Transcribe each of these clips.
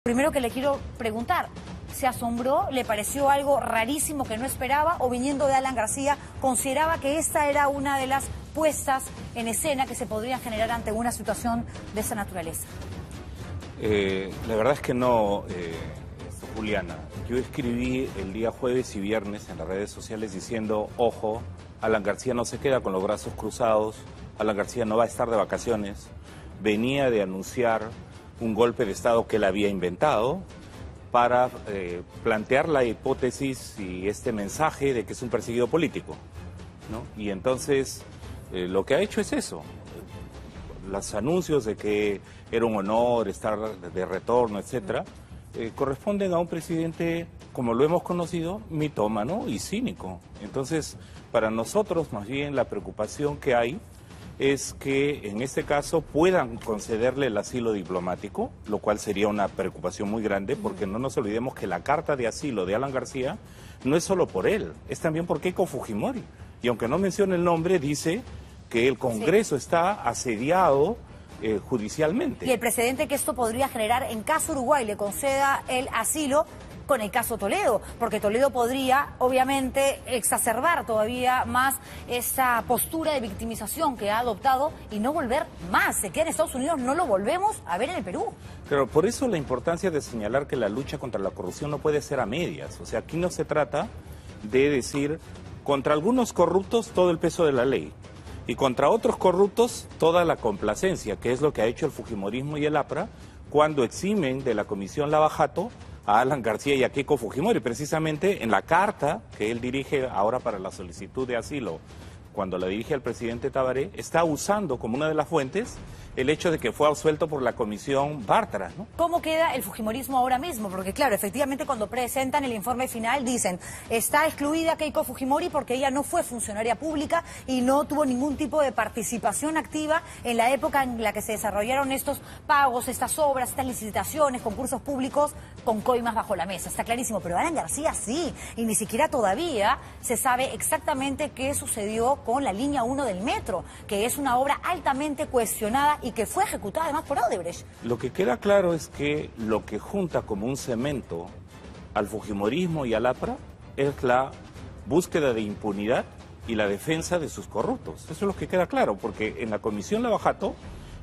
Primero que le quiero preguntar, ¿se asombró? ¿Le pareció algo rarísimo que no esperaba? ¿O viniendo de Alan García, consideraba que esta era una de las puestas en escena que se podrían generar ante una situación de esa naturaleza? La verdad es que no, Juliana. Yo escribí el día jueves y viernes en las redes sociales diciendo, ojo, Alan García no se queda con los brazos cruzados, Alan García no va a estar de vacaciones, venía de anunciar un golpe de Estado que él había inventado para plantear la hipótesis y este mensaje de que es un perseguido político, ¿no? Y entonces lo que ha hecho es eso. Los anuncios de que era un honor estar de retorno, etcétera, corresponden a un presidente, como lo hemos conocido, mitómano y cínico. Entonces, para nosotros, más bien, la preocupación que hay es que en este caso puedan concederle el asilo diplomático, lo cual sería una preocupación muy grande, porque no nos olvidemos que la carta de asilo de Alan García no es solo por él, es también por Keiko Fujimori. Y aunque no mencione el nombre, dice que el Congreso está asediado judicialmente. Y el precedente que esto podría generar en caso Uruguay le conceda el asilo con el caso Toledo, porque Toledo podría, obviamente, exacerbar todavía más esa postura de victimización que ha adoptado y no volver más. Se queda en Estados Unidos, no lo volvemos a ver en el Perú. Pero por eso la importancia de señalar que la lucha contra la corrupción no puede ser a medias. O sea, aquí no se trata de decir contra algunos corruptos todo el peso de la ley y contra otros corruptos toda la complacencia, que es lo que ha hecho el Fujimorismo y el APRA cuando eximen de la Comisión Lavajato a Alan García y a Keiko Fujimori, precisamente en la carta que él dirige ahora para la solicitud de asilo, cuando la dirige al presidente Tabaré, está usando como una de las fuentes el hecho de que fue absuelto por la comisión Bartra, ¿no? ¿Cómo queda el fujimorismo ahora mismo? Porque claro, efectivamente cuando presentan el informe final dicen, está excluida Keiko Fujimori porque ella no fue funcionaria pública y no tuvo ningún tipo de participación activa en la época en la que se desarrollaron estos pagos, estas obras, estas licitaciones, concursos públicos con coimas bajo la mesa. Está clarísimo, pero Alan García sí, y ni siquiera todavía se sabe exactamente qué sucedió con la línea 1 del metro, que es una obra altamente cuestionada y que fue ejecutada además por Odebrecht. Lo que queda claro es que lo que junta como un cemento al fujimorismo y al APRA es la búsqueda de impunidad y la defensa de sus corruptos. Eso es lo que queda claro, porque en la Comisión Lavajato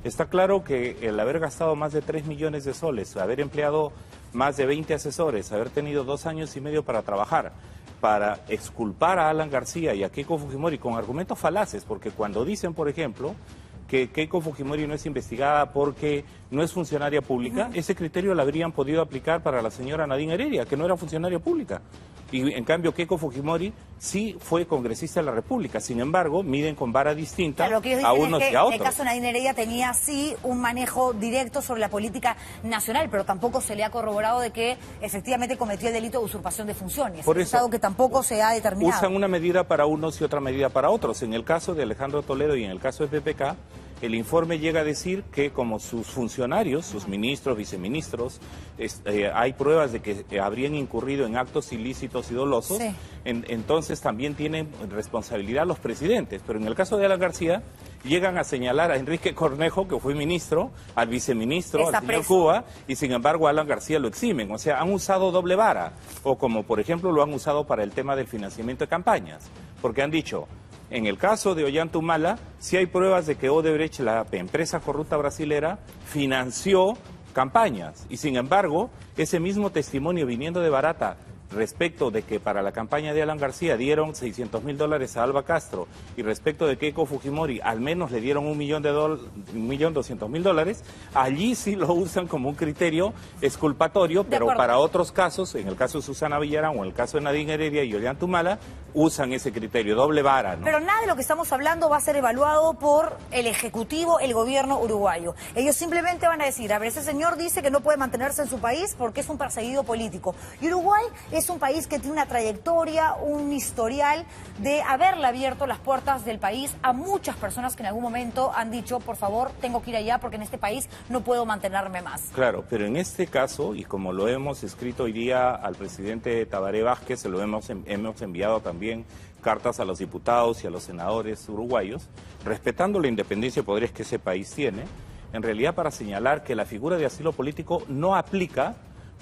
está claro que el haber gastado más de 3 millones de soles, haber empleado más de 20 asesores, haber tenido 2 años y medio para trabajar, para exculpar a Alan García y a Keiko Fujimori con argumentos falaces, porque cuando dicen, por ejemplo, que Keiko Fujimori no es investigada porque no es funcionaria pública, ese criterio lo habrían podido aplicar para la señora Nadine Heredia, que no era funcionaria pública. Y en cambio Keiko Fujimori sí fue congresista de la República. Sin embargo, miden con vara distinta a unos y a otros. En el caso de Nadine Heredia tenía sí un manejo directo sobre la política nacional, pero tampoco se le ha corroborado de que efectivamente cometió el delito de usurpación de funciones. Por eso, es algo que tampoco se ha determinado. Usan una medida para unos y otra medida para otros. En el caso de Alejandro Toledo y en el caso de PPK, el informe llega a decir que como sus funcionarios, sus ministros, viceministros, hay pruebas de que habrían incurrido en actos ilícitos y dolosos, sí. Entonces también tienen responsabilidad los presidentes. Pero en el caso de Alan García, llegan a señalar a Enrique Cornejo, que fue ministro, al viceministro, al señor Cuba, y sin embargo a Alan García lo eximen. O sea, han usado doble vara, o como por ejemplo lo han usado para el tema del financiamiento de campañas, porque han dicho... En el caso de Ollanta-Humala, sí hay pruebas de que Odebrecht, la empresa corrupta brasilera, financió campañas. Y sin embargo, ese mismo testimonio viniendo de Barata respecto de que para la campaña de Alan García dieron $600.000 a Alba Castro y respecto de Keiko Fujimori al menos le dieron $1.200.000, allí sí lo usan como un criterio exculpatorio, pero para otros casos, en el caso de Susana Villarán o en el caso de Nadine Heredia y Ollanta-Humala, usan ese criterio, doble vara, ¿no? Pero nada de lo que estamos hablando va a ser evaluado por el Ejecutivo, el gobierno uruguayo. Ellos simplemente van a decir, a ver, ese señor dice que no puede mantenerse en su país porque es un perseguido político. Y Uruguay es un país que tiene una trayectoria, un historial de haberle abierto las puertas del país a muchas personas que en algún momento han dicho, por favor, tengo que ir allá porque en este país no puedo mantenerme más. Claro, pero en este caso, y como lo hemos escrito hoy día al presidente Tabaré Vázquez, se lo hemos enviado también cartas a los diputados y a los senadores uruguayos, respetando la independencia y poderes que ese país tiene, en realidad para señalar que la figura de asilo político no aplica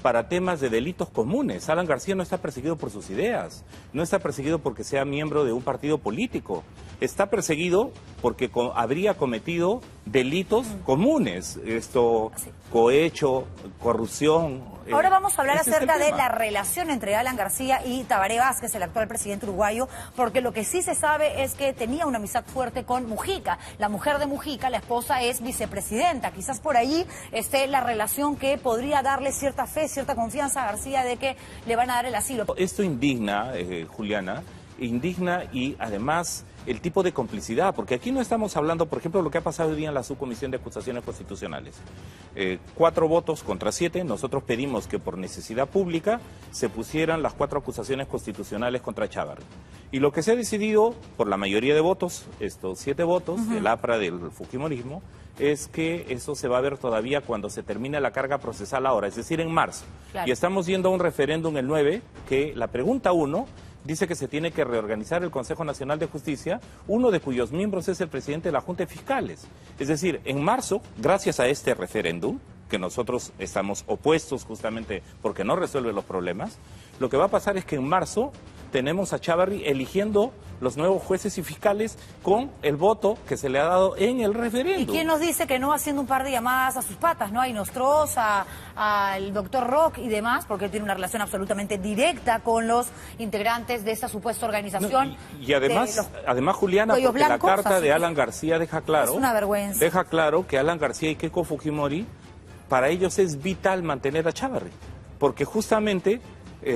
para temas de delitos comunes. Alan García no está perseguido por sus ideas, no está perseguido porque sea miembro de un partido político, está perseguido porque habría cometido delitos comunes, cohecho, corrupción. Ahora vamos a hablar acerca de la relación entre Alan García y Tabaré Vázquez, el actual presidente uruguayo, porque lo que sí se sabe es que tenía una amistad fuerte con Mujica. La mujer de Mujica, la esposa, es vicepresidenta. Quizás por allí esté la relación que podría darle cierta fe, cierta confianza a García de que le van a dar el asilo. Esto indigna, Juliana, indigna y además el tipo de complicidad, porque aquí no estamos hablando, por ejemplo, lo que ha pasado hoy día en la Subcomisión de Acusaciones Constitucionales. 4 votos contra 7, nosotros pedimos que por necesidad pública se pusieran las 4 acusaciones constitucionales contra Chávarri. Y lo que se ha decidido, por la mayoría de votos, estos 7 votos, del APRA del Fujimorismo, es que eso se va a ver todavía cuando se termine la carga procesal ahora, es decir, en marzo. Claro. Y estamos yendo a un referéndum el 9, que la pregunta 1... dice que se tiene que reorganizar el Consejo Nacional de Justicia, uno de cuyos miembros es el presidente de la Junta de Fiscales. Es decir, en marzo, gracias a este referéndum, que nosotros estamos opuestos justamente porque no resuelve los problemas, lo que va a pasar es que en marzo tenemos a Chávarri eligiendo los nuevos jueces y fiscales con el voto que se le ha dado en el referéndum. ¿Y quién nos dice que no haciendo un par de llamadas a sus patas, ¿no? A Nostros, al doctor Rock y demás, porque él tiene una relación absolutamente directa con los integrantes de esta supuesta organización. No, y además, Juliana, porque blancos, la carta de Alan García deja claro, es una vergüenza. Deja claro que Alan García y Keiko Fujimori, para ellos es vital mantener a Chávarri, porque justamente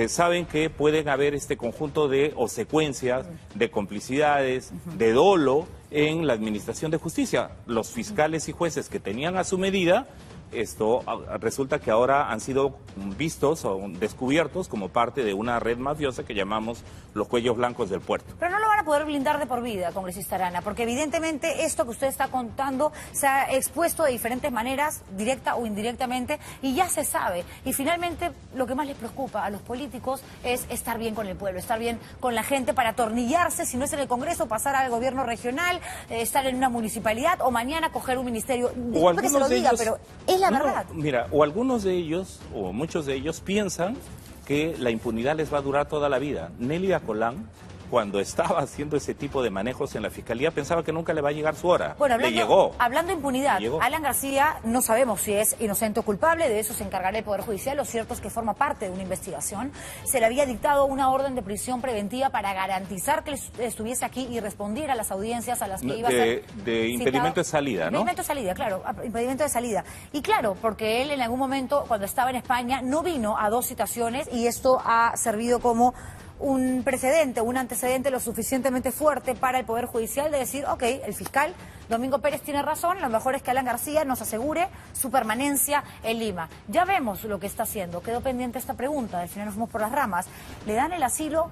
saben que pueden haber este conjunto de o secuencias de complicidades, de dolo en la administración de justicia. Los fiscales y jueces que tenían a su medida, esto resulta que ahora han sido vistos o descubiertos como parte de una red mafiosa que llamamos los cuellos blancos del puerto. Pero no lo van a poder blindar de por vida, congresista Arana, porque evidentemente esto que usted está contando se ha expuesto de diferentes maneras, directa o indirectamente, y ya se sabe. Y finalmente lo que más les preocupa a los políticos es estar bien con el pueblo, estar bien con la gente para atornillarse, si no es en el Congreso, pasar al gobierno regional, estar en una municipalidad o mañana coger un ministerio. Disculpe que se lo diga, pero es la verdad. Mira, o algunos de ellos, o muchos de ellos, piensan que la impunidad les va a durar toda la vida. Nelia Colán, cuando estaba haciendo ese tipo de manejos en la Fiscalía, pensaba que nunca le va a llegar su hora. Bueno, le llegó. Hablando de impunidad, Alan García no sabemos si es inocente o culpable, de eso se encargará el Poder Judicial. Lo cierto es que forma parte de una investigación. Se le había dictado una orden de prisión preventiva para garantizar que estuviese aquí y respondiera a las audiencias a las que iba a ser de impedimento de salida, ¿no? Impedimento de salida, claro, impedimento de salida. Y claro, porque él en algún momento, cuando estaba en España, no vino a 2 citaciones y esto ha servido como un precedente, un antecedente lo suficientemente fuerte para el Poder Judicial de decir, ok, el fiscal Domingo Pérez tiene razón, lo mejor es que Alan García nos asegure su permanencia en Lima. Ya vemos lo que está haciendo, quedó pendiente esta pregunta, al final nos fuimos por las ramas. ¿Le dan el asilo?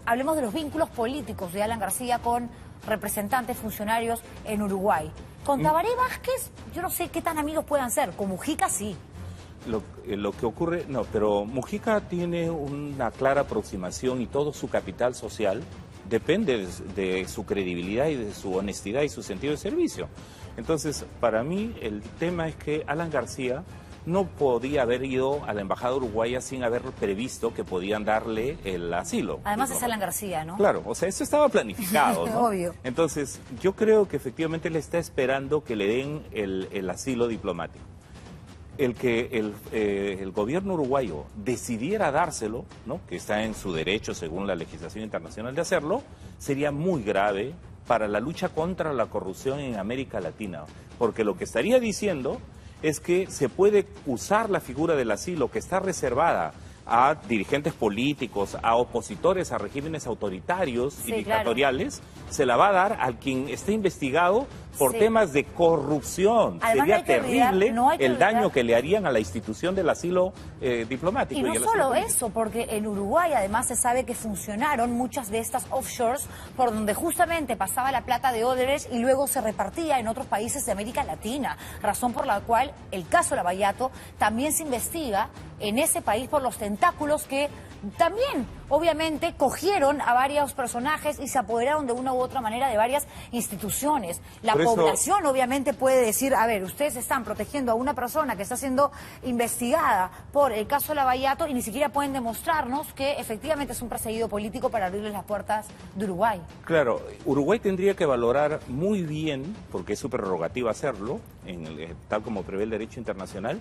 Hablemos de los vínculos políticos de Alan García con representantes, funcionarios en Uruguay. Con Tabaré Vázquez, yo no sé qué tan amigos puedan ser, con Mujica sí. Lo que ocurre, no, pero Mujica tiene una clara aproximación y todo su capital social depende de su credibilidad y de su honestidad y su sentido de servicio. Entonces, para mí el tema es que Alan García no podía haber ido a la embajada uruguaya sin haber previsto que podían darle el asilo. Además es Alan García, ¿no? Claro, o sea, eso estaba planificado, ¿no? Obvio. Entonces, yo creo que efectivamente le está esperando que le den el asilo diplomático. El que el gobierno uruguayo decidiera dárselo, ¿no?, que está en su derecho según la legislación internacional de hacerlo, sería muy grave para la lucha contra la corrupción en América Latina, porque lo que estaría diciendo es que se puede usar la figura del asilo que está reservada a dirigentes políticos, a opositores a regímenes autoritarios y dictatoriales, claro, se la va a dar a quien esté investigado por temas de corrupción. Además, sería terrible el daño que le harían a la institución del asilo diplomático. Y no solo eso, porque en Uruguay además se sabe que funcionaron muchas de estas offshores por donde justamente pasaba la plata de Odebrecht y luego se repartía en otros países de América Latina, razón por la cual el caso Lavallato también se investiga en ese país por los tentáculos que también, obviamente, cogieron a varios personajes y se apoderaron de una u otra manera de varias instituciones. La Por eso... población obviamente puede decir, a ver, ustedes están protegiendo a una persona que está siendo investigada por el caso Lavallato y ni siquiera pueden demostrarnos que efectivamente es un perseguido político para abrirles las puertas de Uruguay. Claro, Uruguay tendría que valorar muy bien, porque es su prerrogativa hacerlo, tal como prevé el derecho internacional,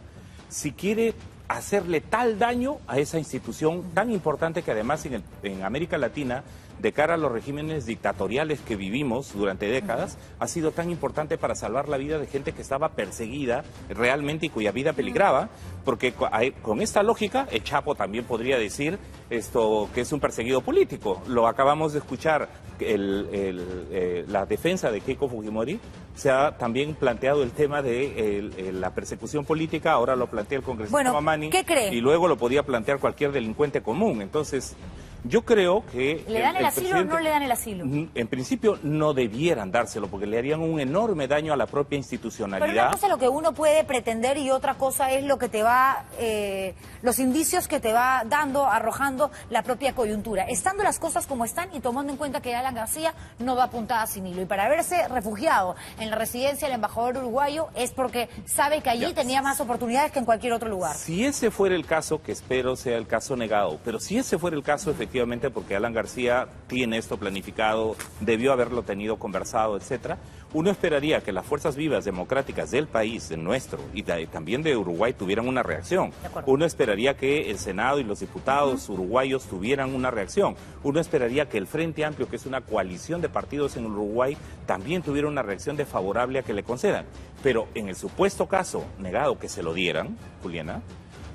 si quiere hacerle tal daño a esa institución tan importante que además en América Latina, de cara a los regímenes dictatoriales que vivimos durante décadas, ha sido tan importante para salvar la vida de gente que estaba perseguida realmente y cuya vida peligraba, porque con esta lógica, el Chapo también podría decir esto que es un perseguido político. Lo acabamos de escuchar, la defensa de Keiko Fujimori, se ha también planteado el tema de la persecución política, ahora lo plantea el congresista Mamani, ¿qué cree? Y luego lo podía plantear cualquier delincuente común. Entonces, yo creo que... ¿Le dan el asilo o no le dan el asilo? En principio no debieran dárselo porque le harían un enorme daño a la propia institucionalidad. Pero una cosa es lo que uno puede pretender y otra cosa es lo que te va, los indicios que te va dando, arrojando la propia coyuntura. Estando las cosas como están y tomando en cuenta que Alan García no va apuntada sin hilo. Y para haberse refugiado en la residencia del embajador uruguayo es porque sabe que allí tenía más oportunidades que en cualquier otro lugar. Si ese fuera el caso, que espero sea el caso negado, pero si ese fuera el caso, efectivamente, porque Alan García tiene esto planificado, debió haberlo tenido conversado, etcétera, uno esperaría que las fuerzas vivas democráticas del país, del nuestro, y también de Uruguay, tuvieran una reacción. Uno esperaría que el Senado y los diputados uruguayos tuvieran una reacción. Uno esperaría que el Frente Amplio, que es una coalición de partidos en Uruguay, también tuviera una reacción desfavorable a que le concedan. Pero en el supuesto caso negado que se lo dieran, Juliana,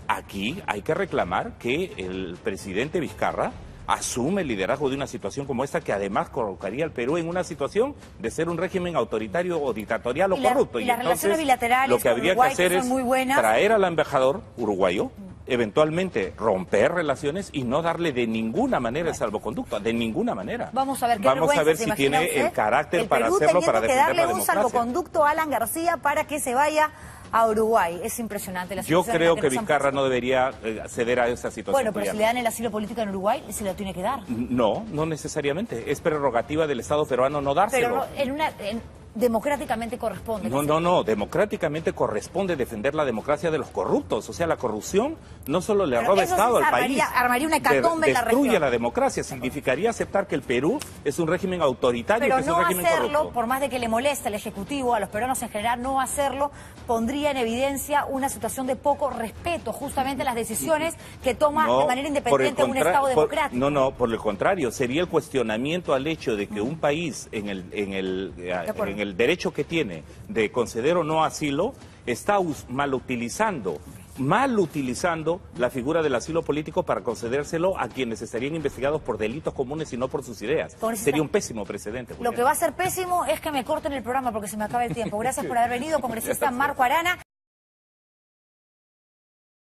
aquí hay que reclamar que el presidente Vizcarra asume el liderazgo de una situación como esta que además colocaría al Perú en una situación de ser un régimen autoritario o dictatorial o corrupto. Y las relaciones bilaterales lo que habría Uruguay, que hacer es traer al embajador uruguayo, eventualmente romper relaciones y no darle de ninguna manera el salvoconducto, de ninguna manera. Vamos a ver, si tiene el carácter para hacerlo, para defender la democracia. El Perú teniendo que darle un salvoconducto a Alan García para que se vaya a Uruguay. Es impresionante la situación. Yo creo que Vizcarra no debería ceder a esa situación. Bueno, pero si le dan el asilo político en Uruguay, se lo tiene que dar. No, no necesariamente. Es prerrogativa del Estado peruano no dárselo. Pero democráticamente corresponde. No, democráticamente corresponde defender la democracia de los corruptos. O sea, la corrupción no solo le roba Estado al país, armaría una hecatombe en la región. Destruye la democracia, significaría aceptar que el Perú es un régimen autoritario, pero que es un régimen corrupto. Pero no hacerlo, por más de que le moleste al Ejecutivo, a los peruanos en general, no hacerlo, pondría en evidencia una situación de poco respeto, justamente a las decisiones que toma de manera independiente un Estado democrático. No, por el contrario, sería el cuestionamiento al hecho de que un país en el derecho que tiene de conceder o no asilo, está mal utilizando la figura del asilo político para concedérselo a quienes estarían investigados por delitos comunes y no por sus ideas. Sería un pésimo precedente. Lo que va a ser pésimo es que me corten el programa porque se me acaba el tiempo. Gracias por haber venido, congresista Marco Arana.